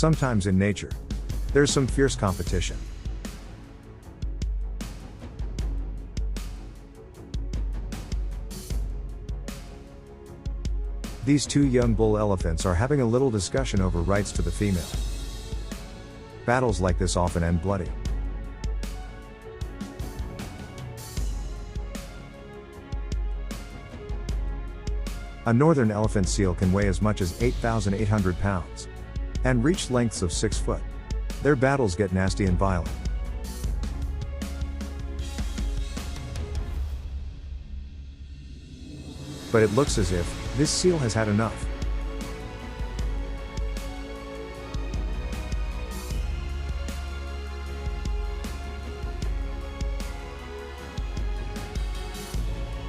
Sometimes in nature, there's some fierce competition. These two young bull elephants are having a little discussion over rights to the female. Battles like this often end bloody. A northern elephant seal can weigh as much as 8,800 pounds and reach lengths of 6 foot. Their battles get nasty and violent. But it looks as if this seal has had enough.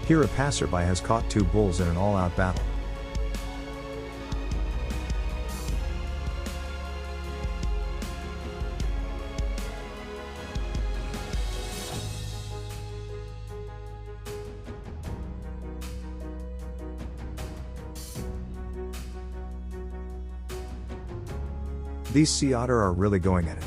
Here a passerby has caught two bulls in an all-out battle. These sea otter are really going at it.